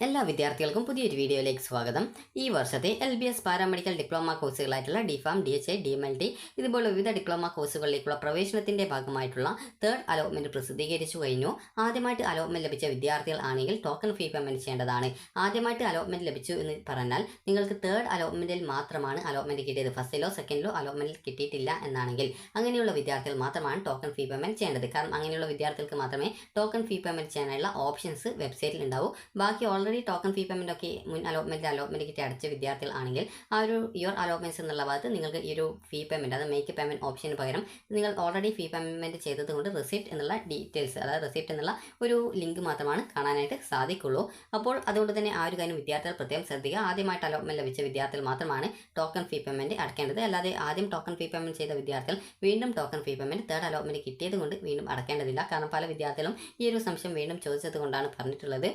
എല്ലാ വിദ്യാർത്ഥികൾക്കും പുതിയൊരു വീഡിയോയിലേക്ക് സ്വാഗതം. ഈ വർഷത്തെ LBS പാരാമെഡിക്കൽ ഡിപ്ലോമ കോഴ്സുകളായിട്ടുള്ള DPharm, DHA, DMLT ഇതുപോലെ വിവിധ ഡിപ്ലോമ കോഴ്സുകളിലേക്കുള്ള പ്രവേശനത്തിന്റെ ഭാഗമായിട്ടുള്ള തേർഡ് അലോട്ട്മെന്റ് പ്രസിദ്ധീകരിച്ചു കഴിഞ്ഞു. ആദ്യമായിട്ട് അലോട്ട്മെന്റ് ലഭിച്ച വിദ്യാർത്ഥികൾ ആണെങ്കിൽ ടോക്കൺ ഫീ പേയ്മെന്റ് ചെയ്യേണ്ടതാണ്. ആദ്യമായിട്ട് അലോട്ട്മെന്റ് ലഭിച്ചു എന്ന് പറഞ്ഞാൽ നിങ്ങൾക്ക് തേർഡ് അലോട്ട്മെന്റിൽ മാത്രമാണ് അലോട്ട്മെന്റ് കിട്ടിയത്. ഫസ്റ്റിലോ സെക്കൻഡിലോ അലോട്ട്മെന്റിൽ കിട്ടിയിട്ടില്ല എന്നാണെങ്കിൽ അങ്ങനെയുള്ള വിദ്യാർത്ഥികൾ മാത്രമാണ് ടോക്കൺ ഫീ പേയ്മെന്റ് ചെയ്യേണ്ടത്. കാരണം അങ്ങനെയുള്ള വിദ്യാർത്ഥികൾക്ക് മാത്രമേ ടോക്കൺ ഫീ പേയ്മെന്റ് ചെയ്യാനുള്ള ഓപ്ഷൻസ് വെബ്സൈറ്റിൽ ഉണ്ടാവൂ. ബാക്കി ഓൾറെഡി ടോക്കൺ ഫീ പേയ്മെന്റ് ഒക്കെ മുൻ അലോട്ട്മെന്റ് കിട്ടി അടച്ച വിദ്യാർത്ഥികൾ ആണെങ്കിൽ ആ ഒരു യുവർ അലോട്ട്മെന്റ്സ് എന്നുള്ള ഭാഗത്ത് നിങ്ങൾക്ക് ഈ ഒരു ഫീ പേയ്മെന്റ് അത് മേക്ക് പേയ്മെന്റ് ഓപ്ഷന് പകരം നിങ്ങൾ ഓൾറെഡി ഫീ പേയ്മെന്റ് ചെയ്തത് കൊണ്ട് റെസിപ്റ്റ് എന്നുള്ള ഡീറ്റെയിൽസ് അതായത് റെസിപ്റ്റ് എന്നുള്ള ഒരു ലിങ്ക് മാത്രമാണ് കാണാനായിട്ട് സാധിക്കുള്ളൂ. അപ്പോൾ അതുകൊണ്ട് തന്നെ ആ ഒരു കാര്യം വിദ്യാർത്ഥികൾ പ്രത്യേകം ശ്രദ്ധിക്കുക. ആദ്യമായിട്ട് അലോട്ട്മെന്റ് ലഭിച്ച വിദ്യാർത്ഥികൾ മാത്രമാണ് ടോക്കൺ ഫീ പേയ്മെന്റ് അടക്കേണ്ടത്. അല്ലാതെ ആദ്യം ടോക്കൺ ഫീ പേയ്മെന്റ് ചെയ്ത വിദ്യാർത്ഥികൾ വീണ്ടും ടോക്കൺ ഫീ പേയ്മെന്റ് തേർഡ് അലോട്ട്മെന്റ് കിട്ടിയത് കൊണ്ട് വീണ്ടും അടക്കേണ്ടതില്ല. കാരണം പല വിദ്യാർത്ഥികളും ഈ ഒരു സംശയം വീണ്ടും ചോദിച്ചത് കൊണ്ടാണ് പറഞ്ഞിട്ടുള്ളത്.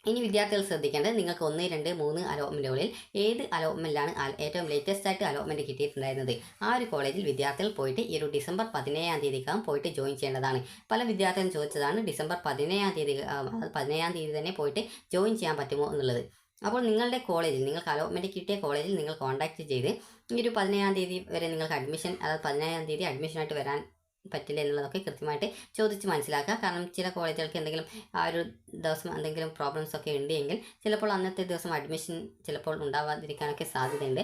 ഇനി വിദ്യാർത്ഥികൾ ശ്രദ്ധിക്കേണ്ടത് നിങ്ങൾക്ക് 1, 2, 3 അലോട്ട്മെന്റുകളിൽ ഏത് അലോട്ട്മെന്റിലാണ് ഏറ്റവും ലേറ്റസ്റ്റ് ആയിട്ട് അലോട്ട്മെന്റ് കിട്ടിയിട്ടുണ്ടായിരുന്നത് ആ ഒരു കോളേജിൽ വിദ്യാർത്ഥികൾ പോയിട്ട് ഈ ഒരു ഡിസംബർ 17-ാം തീയതിക്കകം പോയിട്ട് ജോയിൻ ചെയ്യേണ്ടതാണ്. പല വിദ്യാർത്ഥികളും ചോദിച്ചതാണ് ഡിസംബർ 17-ാം തീയതി 17-ാം തീയതി തന്നെ പോയിട്ട് ജോയിൻ ചെയ്യാൻ പറ്റുമോ എന്നുള്ളത്. അപ്പോൾ നിങ്ങളുടെ കോളേജിൽ നിങ്ങൾക്ക് അലോട്ട്മെന്റ് കിട്ടിയ കോളേജിൽ നിങ്ങൾ കോൺടാക്ട് ചെയ്ത് ഈ ഒരു 17-ാം തീയതി വരെ നിങ്ങൾക്ക് അഡ്മിഷൻ അതായത് 17-ാം തീയതി അഡ്മിഷനായിട്ട് വരാൻ പറ്റില്ല എന്നുള്ളതൊക്കെ കൃത്യമായിട്ട് ചോദിച്ച് മനസ്സിലാക്കുക. കാരണം ചില കോളേജുകൾക്ക് എന്തെങ്കിലും ആ ഒരു ദിവസം എന്തെങ്കിലും പ്രോബ്ലംസ് ഒക്കെ ഉണ്ടെങ്കിൽ ചിലപ്പോൾ അന്നത്തെ ദിവസം അഡ്മിഷൻ ചിലപ്പോൾ ഉണ്ടാവാതിരിക്കാനൊക്കെ സാധ്യതയുണ്ട്.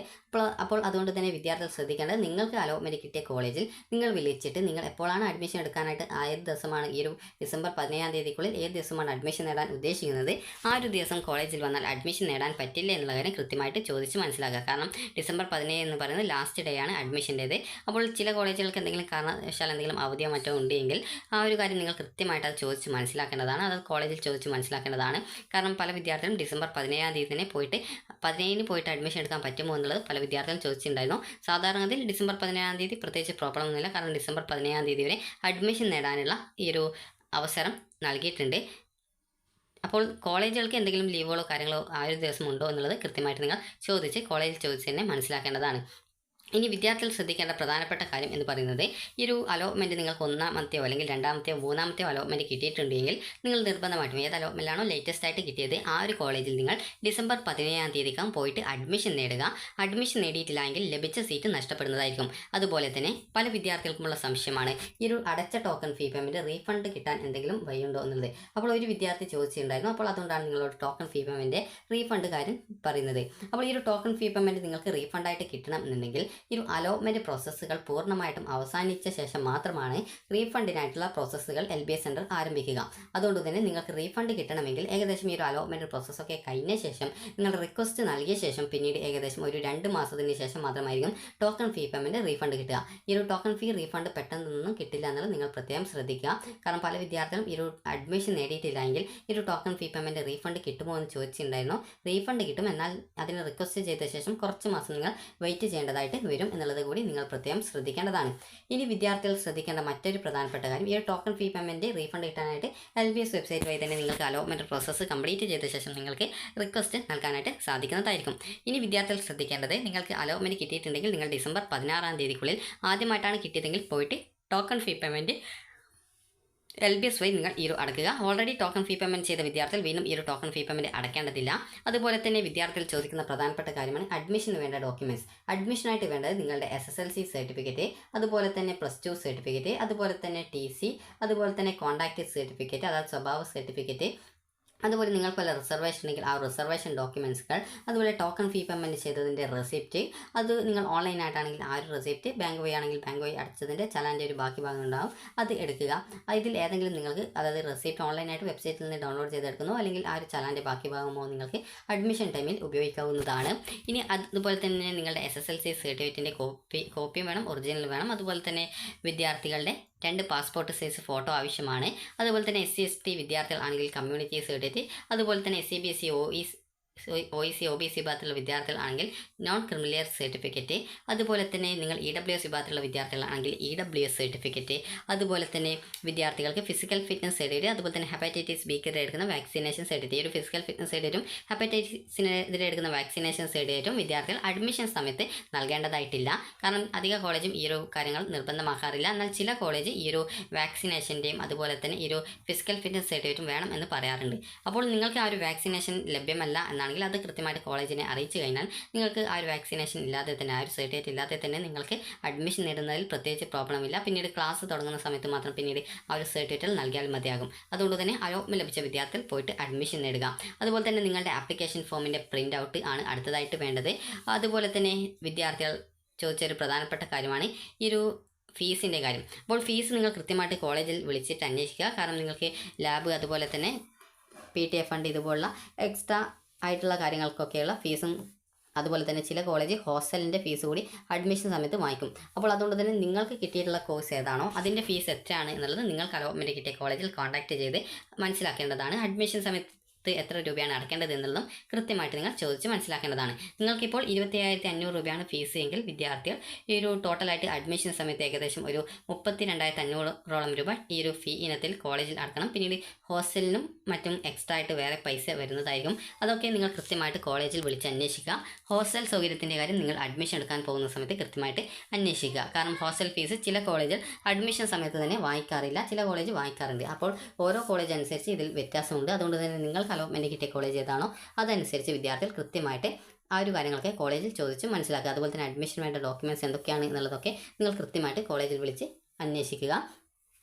അപ്പോൾ അതുകൊണ്ട് തന്നെ വിദ്യാർത്ഥികൾ ശ്രദ്ധിക്കേണ്ടത് നിങ്ങൾക്ക് അലോട്ട്മെന്റ് കിട്ടിയ കോളേജിൽ നിങ്ങൾ വിളിച്ചിട്ട് നിങ്ങൾ എപ്പോഴാണ് അഡ്മിഷൻ എടുക്കാനായിട്ട് ഏത് ദിവസമാണ് ഈ ഒരു ഡിസംബർ 17-ാം തീയതിക്കുള്ളിൽ ഏത് ദിവസമാണ് അഡ്മിഷൻ നേടാൻ ഉദ്ദേശിക്കുന്നത് ആ ഒരു ദിവസം കോളേജിൽ വന്നാൽ അഡ്മിഷൻ നേടാൻ പറ്റില്ല എന്നുള്ള കാര്യം കൃത്യമായിട്ട് ചോദിച്ച് മനസ്സിലാക്കുക. കാരണം ഡിസംബർ 17 എന്ന് പറയുന്നത് ലാസ്റ്റ് ഡേ ആണ് അഡ്മിഷൻ്റേത്. അപ്പോൾ ചില കോളേജുകൾക്ക് എന്തെങ്കിലും കാരണവശാൽ എന്തെങ്കിലും അവധിയോ മറ്റോ ഉണ്ടെങ്കിൽ ആ ഒരു കാര്യം നിങ്ങൾ കൃത്യമായിട്ട് അത് ചോദിച്ച് മനസ്സിലാക്കേണ്ടതാണ്. അത് കോളേജിൽ ചോദിച്ച് മനസ്സിലാക്കേണ്ടതാണ്. കാരണം പല വിദ്യാർത്ഥികളും ഡിസംബർ 17-ാം തീയതി തന്നെ പോയിട്ട് 17-ന് പോയിട്ട് അഡ്മിഷൻ എടുക്കാൻ പറ്റുമോ എന്നുള്ളത് പല വിദ്യാർത്ഥികളും ചോദിച്ചിട്ടുണ്ടായിരുന്നു. സാധാരണഗതിയിൽ ഡിസംബർ 17-ാം തീയതി പ്രത്യേകിച്ച് പ്രോബ്ലം ഒന്നുമില്ല. കാരണം ഡിസംബർ 17-ാം തീയതി വരെ അഡ്മിഷൻ നേടാനുള്ള ഈ ഒരു അവസരം നൽകിയിട്ടുണ്ട്. അപ്പോൾ കോളേജുകൾക്ക് എന്തെങ്കിലും ലീവുകളോ കാര്യങ്ങളോ ആ ഒരു ദിവസം ഉണ്ടോ എന്നുള്ളത് കൃത്യമായിട്ട് നിങ്ങൾ ചോദിച്ച് കോളേജിൽ ചോദിച്ച് തന്നെ മനസ്സിലാക്കേണ്ടതാണ്. ഇനി വിദ്യാർത്ഥികൾ ശ്രദ്ധിക്കേണ്ട പ്രധാനപ്പെട്ട കാര്യം എന്ന് പറയുന്നത് ഈ ഒരു അലോട്ട്മെൻറ്റ് നിങ്ങൾക്ക് 1-മത്തെയോ അല്ലെങ്കിൽ 2-മത്തെയോ 3-മത്തെയോ അലോട്ട്മെൻറ്റ് കിട്ടിയിട്ടുണ്ടെങ്കിൽ നിങ്ങൾ നിർബന്ധമായിട്ടും ഏത് അലോട്ട്മെൻറ്റിലാണോ ലേറ്റസ്റ്റ് ആയിട്ട് കിട്ടിയത് ആ ഒരു കോളേജിൽ നിങ്ങൾ ഡിസംബർ 17-ാം തീയതിക്കകം പോയിട്ട് അഡ്മിഷൻ നേടുക. അഡ്മിഷൻ നേടിയിട്ടില്ലെങ്കിൽ ലഭിച്ച സീറ്റ് നഷ്ടപ്പെടുന്നതായിരിക്കും. അതുപോലെ തന്നെ പല വിദ്യാർത്ഥികൾക്കുമുള്ള സംശയമാണ് ഈ ഒരു അടച്ച ടോക്കൺ ഫീ പേയ്മെൻറ്റ് റീഫണ്ട് കിട്ടാൻ എന്തെങ്കിലും വഴിയുണ്ടോ എന്നുള്ളത്. അപ്പോൾ ഒരു വിദ്യാർത്ഥി ചോദിച്ചിട്ടുണ്ടായിരുന്നു. അപ്പോൾ അതുകൊണ്ടാണ് നിങ്ങളോട് ടോക്കൺ ഫീ പേയ്മെൻറ്റ് റീഫണ്ട് കാര്യം പറയുന്നത്. അപ്പോൾ ഈ ഒരു ടോക്കൺ ഫീ പേയ്മെൻറ്റ് നിങ്ങൾക്ക് റീഫണ്ടായിട്ട് കിട്ടണം എന്നുണ്ടെങ്കിൽ ഈ ഒരു അലോട്ട്മെന്റ് പ്രോസസ്സുകൾ പൂർണ്ണമായിട്ടും അവസാനിച്ച ശേഷം മാത്രമാണ് റീഫണ്ടിനായിട്ടുള്ള പ്രോസസ്സുകൾ LBS സെൻറ്റർ ആരംഭിക്കുക. അതുകൊണ്ട് തന്നെ നിങ്ങൾക്ക് റീഫണ്ട് കിട്ടണമെങ്കിൽ ഏകദേശം ഈ ഒരു അലോട്ട്മെന്റ് പ്രോസസ്സൊക്കെ കഴിഞ്ഞ ശേഷം നിങ്ങൾ റിക്വസ്റ്റ് നൽകിയ ശേഷം പിന്നീട് ഏകദേശം ഒരു 2 മാസത്തിന് ശേഷം മാത്രമായിരിക്കും ടോക്കൺ ഫീ പേയ്മെന്റ് റീഫണ്ട് കിട്ടുക. ഈ ഒരു ടോക്കൺ ഫീ റീഫണ്ട് പെട്ടെന്നൊന്നും കിട്ടില്ല എന്നുള്ളത് നിങ്ങൾ പ്രത്യേകം ശ്രദ്ധിക്കുക. കാരണം പല വിദ്യാർത്ഥികളും ഈ ഒരു അഡ്മിഷൻ നേടിയിട്ടില്ല എങ്കിൽ ഈ ഒരു ടോക്കൺ ഫീ പേയ്മെന്റ് റീഫണ്ട് കിട്ടുമോ എന്ന് ചോദിച്ചിട്ടുണ്ടായിരുന്നു. റീഫണ്ട് കിട്ടും, എന്നാൽ അതിന് റിക്വസ്റ്റ് ചെയ്ത ശേഷം കുറച്ച് മാസം നിങ്ങൾ വെയിറ്റ് ചെയ്യേണ്ടതായിട്ട് വരും എന്നുള്ളത് കൂടി നിങ്ങൾ പ്രത്യേകം ശ്രദ്ധിക്കേണ്ടതാണ്. ഇനി വിദ്യാർത്ഥികൾ ശ്രദ്ധിക്കേണ്ട മറ്റൊരു പ്രധാനപ്പെട്ട കാര്യം ഈ ടോക്കൺ ഫീ പേയ്മെന്റ് റീഫണ്ട് കിട്ടാനായിട്ട് LBS വെബ്സൈറ്റ് വഴി തന്നെ നിങ്ങൾക്ക് അലോട്ട്മെന്റ് പ്രോസസ്സ് കംപ്ലീറ്റ് ചെയ്ത ശേഷം നിങ്ങൾക്ക് റിക്വസ്റ്റ് നൽകാനായിട്ട് സാധിക്കുന്നതായിരിക്കും. ഇനി വിദ്യാർത്ഥികൾ ശ്രദ്ധിക്കേണ്ടത് നിങ്ങൾക്ക് അലോട്ട്മെന്റ് കിട്ടിയിട്ടുണ്ടെങ്കിൽ നിങ്ങൾ ഡിസംബർ 16-ാം തീയതിക്കുള്ളിൽ ആദ്യമായിട്ടാണ് കിട്ടിയതെങ്കിൽ പോയിട്ട് ടോക്കൺ ഫീ പേയ്മെന്റ് LBS വഴി നിങ്ങൾ ഈ ഒരു അടക്കുക. ഓൾറെഡി ടോക്കൺ ഫീ പേയ്മെന്റ് ചെയ്ത വിദ്യാർത്ഥികൾ വീണ്ടും ഈ ഒരു ടോക്കൺ ഫീ പേയ്മെന്റ് അടക്കേണ്ടതില്ല. അതുപോലെ തന്നെ വിദ്യാർത്ഥികൾ ചോദിക്കുന്ന പ്രധാനപ്പെട്ട കാര്യമാണ് അഡ്മിഷന് വേണ്ട ഡോക്യുമെന്റ്സ്. അഡ്മിഷനായിട്ട് വേണ്ടത് നിങ്ങളുടെ SSLC സർട്ടിഫിക്കറ്റ്, അതുപോലെ തന്നെ +2 സർട്ടിഫിക്കറ്റ്, അതുപോലെ തന്നെ TC, അതുപോലെ തന്നെ കോൺടാക്റ്റ് സർട്ടിഫിക്കറ്റ് അതായത് സ്വഭാവ സർട്ടിഫിക്കറ്റ്, അതുപോലെ നിങ്ങൾക്ക് വല്ല റിസർവേഷൻ ഉണ്ടെങ്കിൽ ആ റിസർവേഷൻ ഡോക്യുമെൻറ്റ്സുകൾ, അതുപോലെ ടോക്കൺ ഫീ പേയ്മെൻറ്റ് ചെയ്തതിൻ്റെ റെസിപ്റ്റ്, അത് നിങ്ങൾ ഓൺലൈനായിട്ടാണെങ്കിൽ ആ ഒരു റെസിപ്റ്റ്, ബാങ്ക് വഴി ആണെങ്കിൽ ബാങ്ക് വഴി അടച്ചതിൻ്റെ ചലാൻ്റെ ഒരു ബാക്കി ഭാഗം ഉണ്ടാകും, അത് എടുക്കുക. ഇതിൽ ഏതെങ്കിലും നിങ്ങൾക്ക് അതായത് റെസിപ്റ്റ് ഓൺലൈനായിട്ട് വെബ്സൈറ്റിൽ നിന്ന് ഡൗൺലോഡ് ചെയ്തെടുക്കുന്നോ അല്ലെങ്കിൽ ആ ഒരു ചലാൻ്റെ ബാക്കി ഭാഗമോ നിങ്ങൾക്ക് അഡ്മിഷൻ ടൈമിൽ ഉപയോഗിക്കാവുന്നതാണ്. ഇനി അതുപോലെ തന്നെ നിങ്ങളുടെ SSLC സർട്ടിഫിക്കറ്റിൻ്റെ കോപ്പിയും വേണം, ഒറിജിനൽ വേണം. അതുപോലെ തന്നെ വിദ്യാർത്ഥികളുടെ 2 പാസ്പോർട്ട് സൈസ് ഫോട്ടോ ആവശ്യമാണ്. അതുപോലെ തന്നെ SC ST വിദ്യാർത്ഥികൾ ആണെങ്കിൽ കമ്മ്യൂണിറ്റി സർട്ടിഫിക്കറ്റ്, അതുപോലെ തന്നെ SCBSE OE OEC OBC വിഭാഗത്തിലുള്ള വിദ്യാർത്ഥികളാണെങ്കിൽ നോൺ ക്രിമിലിയർ സർട്ടിഫിക്കറ്റ്, അതുപോലെ തന്നെ നിങ്ങൾ EWS വിഭാഗത്തിലുള്ള വിദ്യാർത്ഥികളാണെങ്കിൽ EWS സർട്ടിഫിക്കറ്റ്, അതുപോലെ തന്നെ വിദ്യാർത്ഥികൾക്ക് ഫിസിക്കൽ ഫിറ്റ്നസ് സർട്ടിഫിക്കറ്റ്, അതുപോലെ തന്നെ ഹെപ്പറ്റൈറ്റിസ് ബിക്കെതിരെ എടുക്കുന്ന വാക്സിനേഷൻ സർട്ടിഫിക്കറ്റ്. ഒരു ഫിസിക്കൽ ഫിറ്റ്നസ് സർട്ടിഫിക്കറ്റും ഹെപ്പറ്റൈറ്റിസിനെതിരെ എടുക്കുന്ന വാക്സിനേഷൻ സർട്ടിഫിക്കറ്റും വിദ്യാർത്ഥികൾ അഡ്മിഷൻ സമയത്ത് നൽകേണ്ടതായിട്ടില്ല. കാരണം അധിക കോളേജും ഈ ഒരു കാര്യങ്ങൾ നിർബന്ധമാക്കാറില്ല. എന്നാൽ ചില കോളേജ് ഈ ഒരു വാക്സിനേഷൻ്റെയും അതുപോലെ തന്നെ ഈ ഒരു ഫിസിക്കൽ ഫിറ്റ്നസ് സർട്ടിഫിക്കറ്റും വേണം എന്ന് പറയാറുണ്ട്. അപ്പോൾ നിങ്ങൾക്ക് ആ ഒരു വാക്സിനേഷൻ ലഭ്യമല്ല എന്നാണെങ്കിൽ അത് കൃത്യമായിട്ട് കോളേജിനെ അറിയിച്ചു കഴിഞ്ഞാൽ നിങ്ങൾക്ക് ആ ഒരു വാക്സിനേഷൻ ഇല്ലാതെ തന്നെ, ആ ഒരു സർട്ടിഫിക്കറ്റ് ഇല്ലാതെ തന്നെ നിങ്ങൾക്ക് അഡ്മിഷൻ നേടുന്നതിൽ പ്രത്യേകിച്ച് പ്രോബ്ലം ഇല്ല. പിന്നീട് ക്ലാസ് തുടങ്ങുന്ന സമയത്ത് മാത്രം പിന്നീട് ആ ഒരു സർട്ടിഫിക്കറ്റ് നൽകിയാൽ മതിയാകും. അതുകൊണ്ട് തന്നെ അലോട്ട്മെന്റ് ലഭിച്ച വിദ്യാർത്ഥികൾ പോയിട്ട് അഡ്മിഷൻ നേടുക. അതുപോലെ തന്നെ നിങ്ങളുടെ ആപ്ലിക്കേഷൻ ഫോമിൻ്റെ പ്രിൻ്റ് ഔട്ട് ആണ് അടുത്തതായിട്ട് വേണ്ടത്. അതുപോലെ തന്നെ വിദ്യാർത്ഥികൾ ചോദിച്ചൊരു പ്രധാനപ്പെട്ട കാര്യമാണ് ഈ ഒരു ഫീസിൻ്റെ കാര്യം. അപ്പോൾ ഫീസ് നിങ്ങൾ കൃത്യമായിട്ട് കോളേജിൽ വിളിച്ചിട്ട് അന്വേഷിക്കുക. കാരണം നിങ്ങൾക്ക് ലാബ്, അതുപോലെ തന്നെ PTA ഫണ്ട് ഇതുപോലുള്ള എക്സ്ട്രാ ആയിട്ടുള്ള കാര്യങ്ങൾക്കൊക്കെയുള്ള ഫീസും, അതുപോലെ തന്നെ ചില കോളേജ് ഹോസ്റ്റലിൻ്റെ ഫീസ് കൂടി അഡ്മിഷൻ സമയത്ത് വാങ്ങിക്കും. അപ്പോൾ അതുകൊണ്ട് തന്നെ നിങ്ങൾക്ക് കിട്ടിയിട്ടുള്ള കോഴ്സ് ഏതാണോ അതിൻ്റെ ഫീസ് എത്രയാണ് എന്നുള്ളത് നിങ്ങൾക്ക് അലോട്ട്മെൻറ്റ് കിട്ടിയ കോളേജിൽ കോൺടാക്റ്റ് ചെയ്ത് മനസ്സിലാക്കേണ്ടതാണ്. അഡ്മിഷൻ സമയത്ത് എത്ര രൂപയാണ് അടയ്ക്കേണ്ടത് എന്നുള്ളതും കൃത്യമായിട്ട് നിങ്ങൾ ചോദിച്ച് മനസ്സിലാക്കേണ്ടതാണ്. നിങ്ങൾക്കിപ്പോൾ 25,500 രൂപയാണ് ഫീസ് എങ്കിൽ വിദ്യാർത്ഥികൾ ഈ ഒരു ടോട്ടലായിട്ട് അഡ്മിഷൻ സമയത്ത് ഏകദേശം ഒരു 32,500 രൂപ ഈ ഒരു ഫീ ഇനത്തിൽ കോളേജിൽ അടക്കണം. പിന്നീട് ഹോസ്റ്റലിനും മറ്റും എക്സ്ട്രാ ആയിട്ട് വേറെ പൈസ വരുന്നതായിരിക്കും. അതൊക്കെ നിങ്ങൾ കൃത്യമായിട്ട് കോളേജിൽ വിളിച്ച് അന്വേഷിക്കുക. ഹോസ്റ്റൽ സൗകര്യത്തിൻ്റെ കാര്യം നിങ്ങൾ അഡ്മിഷൻ എടുക്കാൻ പോകുന്ന സമയത്ത് കൃത്യമായിട്ട് അന്വേഷിക്കുക. കാരണം ഹോസ്റ്റൽ ഫീസ് ചില കോളേജിൽ അഡ്മിഷൻ സമയത്ത് തന്നെ വാങ്ങിക്കാറില്ല, ചില കോളേജ് വാങ്ങിക്കാറുണ്ട്. അപ്പോൾ ഓരോ കോളേജ് അനുസരിച്ച് ഇതിൽ വ്യത്യാസമുണ്ട്. അതുകൊണ്ട് തന്നെ നിങ്ങൾക്ക് അലോട്ട്മെൻറ്റ് കിട്ടിയ കോളേജ് ഏതാണോ അതനുസരിച്ച് വിദ്യാർത്ഥികൾ കൃത്യമായിട്ട് ആ ഒരു കാര്യങ്ങളൊക്കെ കോളേജിൽ ചോദിച്ച് മനസ്സിലാക്കുക. അതുപോലെ തന്നെ അഡ്മിഷൻ വേണ്ട ഡോക്യുമെൻറ്റ്സ് എന്തൊക്കെയാണ് എന്നുള്ളതൊക്കെ നിങ്ങൾ കൃത്യമായിട്ട് കോളേജിൽ വിളിച്ച് അന്വേഷിക്കുക.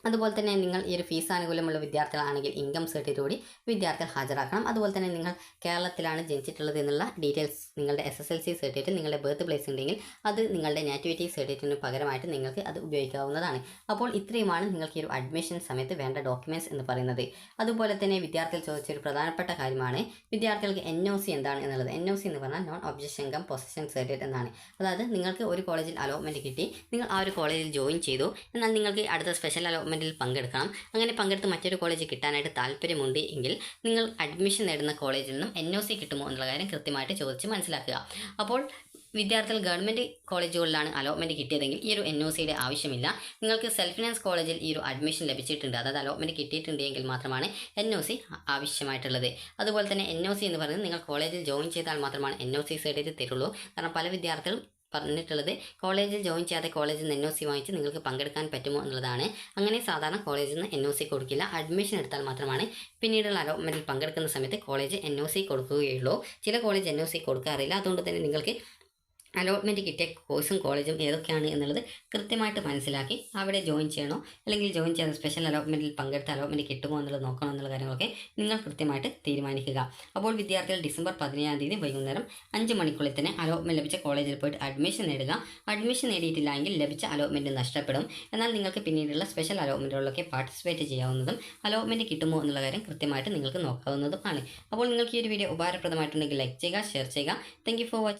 അതുപോലെ തന്നെ നിങ്ങൾ ഈ ഒരു ഫീസ് ആനുകൂല്യമുള്ള വിദ്യാർത്ഥികളാണെങ്കിൽ ഇൻകം സർട്ടിഫിക്കറ്റ് കൂടി വിദ്യാർത്ഥികൾ ഹാജരാക്കണം. അതുപോലെ തന്നെ നിങ്ങൾ കേരളത്തിലാണ് ജനിച്ചിട്ടുള്ളത് എന്നുള്ള ഡീറ്റെയിൽസ്, നിങ്ങളുടെ SSLC സർട്ടിഫിക്കറ്റ്, നിങ്ങളുടെ ബർത്ത് പ്ലേസ് ഉണ്ടെങ്കിൽ അത് നിങ്ങളുടെ നാറ്റിവിറ്റി സർട്ടിഫിക്കറ്റിന് പകരമായിട്ട് നിങ്ങൾക്ക് അത് ഉപയോഗിക്കാവുന്നതാണ്. അപ്പോൾ ഇത്രയുമാണ് നിങ്ങൾക്ക് ഈ ഒരു അഡ്മിഷൻ സമയത്ത് വേണ്ട ഡോക്യുമെൻറ്റ്സ് എന്ന് പറയുന്നത്. അതുപോലെ തന്നെ വിദ്യാർത്ഥികൾ ചോദിച്ചൊരു പ്രധാനപ്പെട്ട കാര്യമാണ് വിദ്യാർത്ഥികൾക്ക് NOC എന്താണ് എന്നുള്ളത്. NOC എന്ന് പറഞ്ഞാൽ non objection cum possession certificate എന്നാണ്. അതായത് നിങ്ങൾക്ക് ഒരു കോളേജിൽ അലോട്ട്മെൻറ്റ് കിട്ടി, നിങ്ങൾ ആ ഒരു കോളേജിൽ ജോയിൻ ചെയ്തു, എന്നാൽ നിങ്ങൾക്ക് അടുത്ത സ്പെഷ്യൽ അലോട്ട്മെൻറ്റ് പങ്കെടുക്കണം. അങ്ങനെ പങ്കെടുത്ത് മറ്റൊരു കോളേജ് കിട്ടാനായിട്ട് താല്പര്യമുണ്ട് എങ്കിൽ നിങ്ങൾ അഡ്മിഷൻ നേടുന്ന കോളേജിൽ നിന്നും NOC കിട്ടുമോ എന്നുള്ള കാര്യം കൃത്യമായിട്ട് ചോദിച്ച് മനസ്സിലാക്കുക. അപ്പോൾ വിദ്യാർത്ഥികൾ ഗവൺമെൻറ് കോളേജുകളിലാണ് അലോട്ട്മെൻറ്റ് കിട്ടിയതെങ്കിൽ ഈ ഒരു NOCയുടെ ആവശ്യമില്ല. നിങ്ങൾക്ക് സെൽഫ് ഫിനാൻസ് കോളേജിൽ ഈ ഒരു അഡ്മിഷൻ ലഭിച്ചിട്ടുണ്ട്, അതായത് അലോട്ട്മെൻറ്റ് കിട്ടിയിട്ടുണ്ടെങ്കിൽ മാത്രമാണ് NOC ആവശ്യമായിട്ടുള്ളത്. അതുപോലെ തന്നെ NOC എന്ന് പറയുന്നത് നിങ്ങൾ കോളേജിൽ ജോയിൻ ചെയ്താൽ മാത്രമാണ് NOC സർട്ടിഫിക്കറ്റ് തരുള്ളൂ. കാരണം പല വിദ്യാർത്ഥികളും പറഞ്ഞിട്ടുള്ളത് കോളേജിൽ ജോയിൻ ചെയ്യാതെ കോളേജിൽ നിന്ന് NOC വാങ്ങിച്ച് നിങ്ങൾക്ക് പങ്കെടുക്കാൻ പറ്റുമോ എന്നുള്ളതാണ്. അങ്ങനെ സാധാരണ കോളേജിൽ നിന്ന് NOC കൊടുക്കില്ല. അഡ്മിഷൻ എടുത്താൽ മാത്രമാണ് പിന്നീടുള്ള അലോട്ട്മെൻറ്റിൽ പങ്കെടുക്കുന്ന സമയത്ത് കോളേജ് NOC കൊടുക്കുകയുള്ളൂ. ചില കോളേജ് NOC കൊടുക്കാറില്ല. അതുകൊണ്ട് തന്നെ നിങ്ങൾക്ക് അലോട്ട്മെൻറ്റ് കിട്ടിയ കോഴ്സും കോളേജും ഏതൊക്കെയാണ് എന്നുള്ളത് കൃത്യമായിട്ട് മനസ്സിലാക്കി അവിടെ ജോയിൻ ചെയ്യണോ അല്ലെങ്കിൽ ജോയിൻ ചെയ്ത സ്പെഷ്യൽ അലോട്ട്മെൻറ്റിൽ പങ്കെടുത്ത അലോട്ട്മെൻറ്റ് കിട്ടുമോ എന്നുള്ളത് നോക്കണോ എന്നുള്ള കാര്യങ്ങളൊക്കെ നിങ്ങൾ കൃത്യമായിട്ട് തീരുമാനിക്കുക. അപ്പോൾ വിദ്യാർത്ഥികൾ ഡിസംബർ 17-ാം തീയതി വൈകുന്നേരം 5 മണിക്കുള്ളിൽ തന്നെ അലോട്ട്മെൻറ്റ് ലഭിച്ച കോളേജിൽ പോയിട്ട് അഡ്മിഷൻ നേടുക. അഡ്മിഷൻ നേടിയിട്ടില്ല എങ്കിൽ ലഭിച്ച അലോട്ട്മെൻറ്റ് നഷ്ടപ്പെടും. എന്നാൽ നിങ്ങൾക്ക് പിന്നീടുള്ള സ്പെഷ്യൽ അലോട്ട്മെൻറ്റുകളിലൊക്കെ പാർട്ടിസിപ്പേറ്റ് ചെയ്യാവുന്നതും അലോട്ട്മെൻറ്റ് കിട്ടുമോ എന്നുള്ള കാര്യം കൃത്യമായിട്ട് നിങ്ങൾക്ക് നോക്കാവുന്നതുമാണ്. അപ്പോൾ നിങ്ങൾക്ക് ഈ ഒരു വീഡിയോ ഉപകാരപ്രദമായിട്ടുണ്ടെങ്കിൽ ലൈക്ക് ചെയ്യുക, ഷെയർ ചെയ്യുക. Thank you for watching.